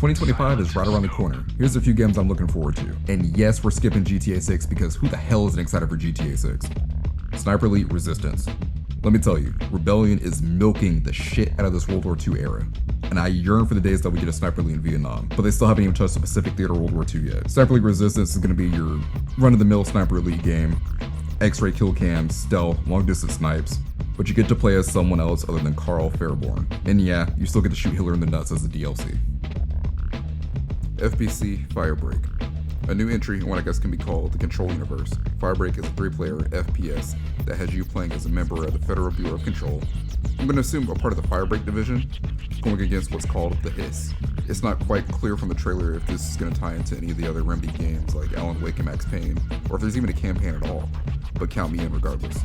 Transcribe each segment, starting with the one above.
2025 is right around the corner. Here's a few games I'm looking forward to. And yes, we're skipping GTA 6 because who the hell isn't excited for GTA 6? Sniper Elite Resistance. Let me tell you, Rebellion is milking the shit out of this World War II era. And I yearn for the days that we get a Sniper Elite in Vietnam, but they still haven't even touched the Pacific Theater World War II yet. Sniper Elite Resistance is going to be your run-of-the-mill Sniper Elite game. X-ray kill cams, stealth, long-distance snipes, but you get to play as someone else other than Carl Fairborn. And yeah, you still get to shoot Hitler in the nuts as a DLC. FBC Firebreak. A new entry in what I guess can be called the Control Universe. Firebreak is a 3-player FPS that has you playing as a member of the Federal Bureau of Control. I'm going to assume a part of the Firebreak division, going against what's called the Hiss. It's not quite clear from the trailer if this is going to tie into any of the other Remedy games like Alan Wake and Max Payne, or if there's even a campaign at all, but count me in regardless.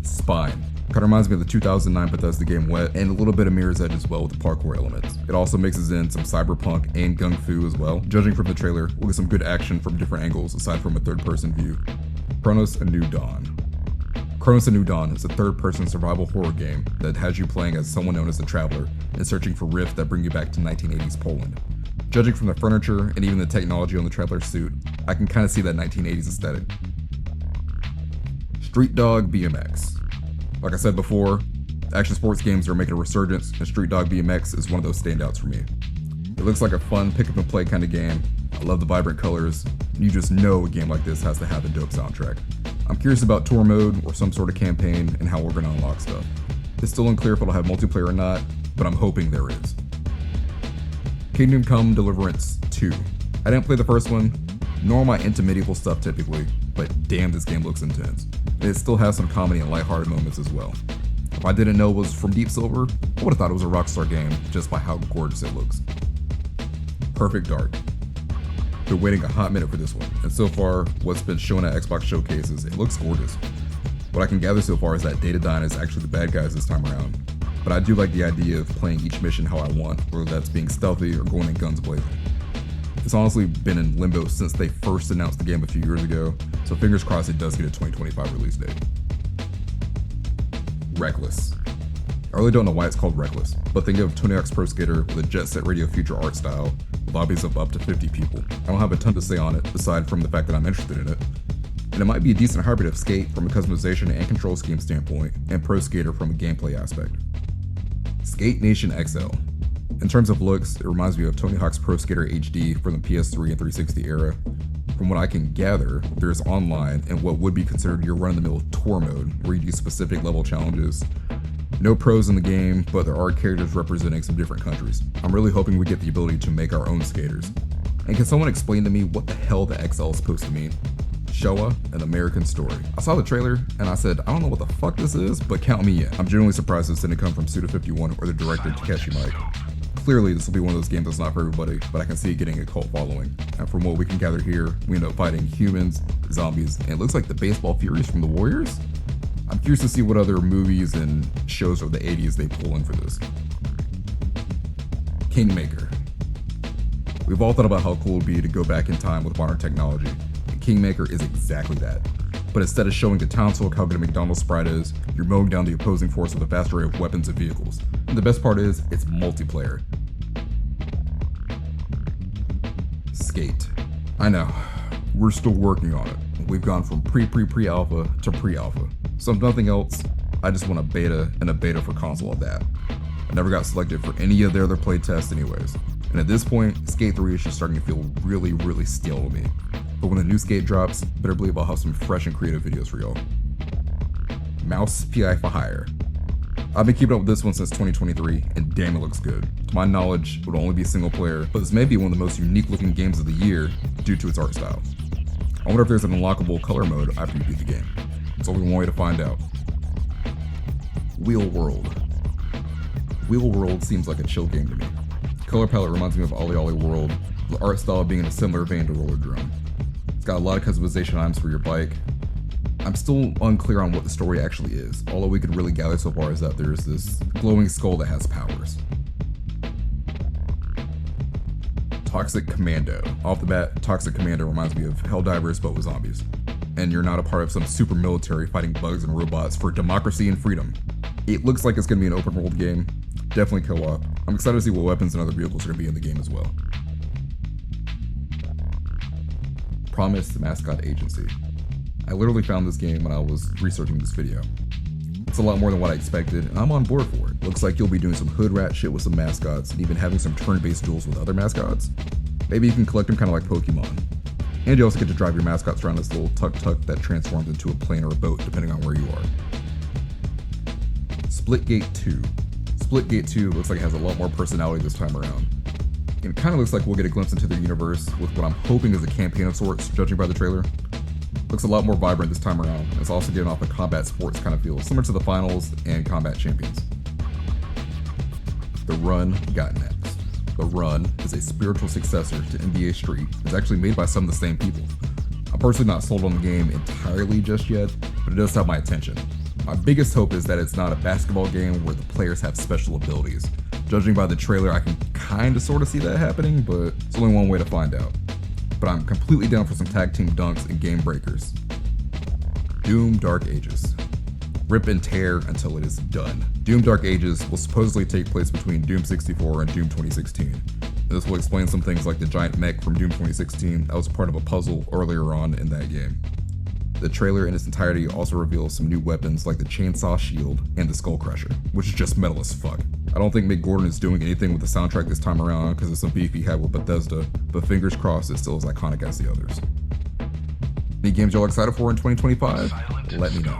Spine. Kind of reminds me of the 2009 Bethesda game Wet, and a little bit of Mirror's Edge as well with the parkour elements. It also mixes in some cyberpunk and gung fu as well. Judging from the trailer, we'll get some good action from different angles aside from a third-person view. Chronos: A New Dawn. Chronos: A New Dawn is a third-person survival horror game that has you playing as someone known as the Traveler and searching for rifts that bring you back to 1980s Poland. Judging from the furniture and even the technology on the Traveler's suit, I can kind of see that 1980s aesthetic. Street Dog BMX. Like I said before, action sports games are making a resurgence, and Street Dog BMX is one of those standouts for me. It looks like a fun pick-up-and-play kind of game. I love the vibrant colors, and you just know a game like this has to have a dope soundtrack. I'm curious about tour mode or some sort of campaign and how we're going to unlock stuff. It's still unclear if it'll have multiplayer or not, but I'm hoping there is. Kingdom Come Deliverance 2. I didn't play the first one, nor am I into medieval stuff typically, but damn, this game looks intense. And it still has some comedy and lighthearted moments as well. If I didn't know it was from Deep Silver, I would have thought it was a Rockstar game just by how gorgeous it looks. Perfect Dark. Been waiting a hot minute for this one, and so far, what's been shown at Xbox showcases, it looks gorgeous. What I can gather so far is that Datadyne is actually the bad guys this time around, but I do like the idea of playing each mission how I want, whether that's being stealthy or going in guns blazing. It's honestly been in limbo since they first announced the game a few years ago, so fingers crossed it does get a 2025 release date. Reckless. I really don't know why it's called Reckless, but think of Tony Hawk's Pro Skater with a Jet Set Radio Future art style, with lobbies of up to 50 people. I don't have a ton to say on it, aside from the fact that I'm interested in it. And it might be a decent hybrid of Skate from a customization and control scheme standpoint, and Pro Skater from a gameplay aspect. Skate Nation XL. In terms of looks, it reminds me of Tony Hawk's Pro Skater HD from the PS3 and 360 era. From what I can gather, there's online and what would be considered your run-of-the-mill tour mode, where you do specific level challenges. No pros in the game, but there are characters representing some different countries. I'm really hoping we get the ability to make our own skaters. And can someone explain to me what the hell the XL is supposed to mean? Showa, an American story. I saw the trailer and I said, I don't know what the fuck this is, but count me in. I'm genuinely surprised this didn't come from Suda51 or the director Takeshi Miike. Clearly, this will be one of those games that's not for everybody, but I can see it getting a cult following. And from what we can gather here, we end up fighting humans, zombies, and it looks like the baseball furies from the Warriors? I'm curious to see what other movies and shows of the 80s they pull in for this. Kingmaker. We've all thought about how cool it would be to go back in time with modern technology, and Kingmaker is exactly that. But instead of showing the townsfolk how good a McDonald's Sprite is, you're mowing down the opposing force with a vast array of weapons and vehicles. And the best part is, it's multiplayer. Skate. I know, we're still working on it. We've gone from pre-pre-pre-alpha to pre-alpha. So if nothing else, I just want a beta and a beta for console at that. I never got selected for any of their other playtests anyways. And at this point, Skate 3 is just starting to feel really, really stale to me. But when the new Skate drops, better believe I'll have some fresh and creative videos for y'all. Mouse PI for Hire. I've been keeping up with this one since 2023, and damn, it looks good. To my knowledge, it would only be single player, but this may be one of the most unique looking games of the year due to its art style. I wonder if there's an unlockable color mode after you beat the game. It's only one way to find out. Wheel World. Wheel World seems like a chill game to me. The color palette reminds me of Ollie Ollie World, with the art style being in a similar vein to Roller Drum. It's got a lot of customization items for your bike. I'm still unclear on what the story actually is. All that we could really gather so far is that there's this glowing skull that has powers. Toxic Commando. Off the bat, Toxic Commando reminds me of Helldivers but with zombies. And you're not a part of some super military fighting bugs and robots for democracy and freedom. It looks like it's going to be an open world game. Definitely co-op. I'm excited to see what weapons and other vehicles are going to be in the game as well. Promised Mascot Agency. I literally found this game when I was researching this video. It's a lot more than what I expected, and I'm on board for it. Looks like you'll be doing some hood rat shit with some mascots, and even having some turn-based duels with other mascots. Maybe you can collect them kind of like Pokemon. And you also get to drive your mascots around this little tuk-tuk that transforms into a plane or a boat, depending on where you are. Splitgate 2. Splitgate 2 looks like it has a lot more personality this time around. And it kind of looks like we'll get a glimpse into their universe with what I'm hoping is a campaign of sorts, judging by the trailer. Looks a lot more vibrant this time around. It's also giving off a combat sports kind of feel, similar to the finals and Combat Champions. The Run got next. The Run is a spiritual successor to NBA Street. It's actually made by some of the same people. I'm personally not sold on the game entirely just yet, but it does have my attention. My biggest hope is that it's not a basketball game where the players have special abilities. Judging by the trailer, I can kind of sort of see that happening, but it's only one way to find out. But I'm completely down for some tag team dunks and game breakers. Doom Dark Ages. Rip and tear until it is done. Doom Dark Ages will supposedly take place between Doom 64 and Doom 2016. This will explain some things like the giant mech from Doom 2016 that was part of a puzzle earlier on in that game. The trailer in its entirety also reveals some new weapons like the Chainsaw Shield and the Skull Crusher, which is just metal as fuck. I don't think Mick Gordon is doing anything with the soundtrack this time around because of some beef he had with Bethesda, but fingers crossed it's still as iconic as the others. Any games y'all excited for in 2025? Let me know.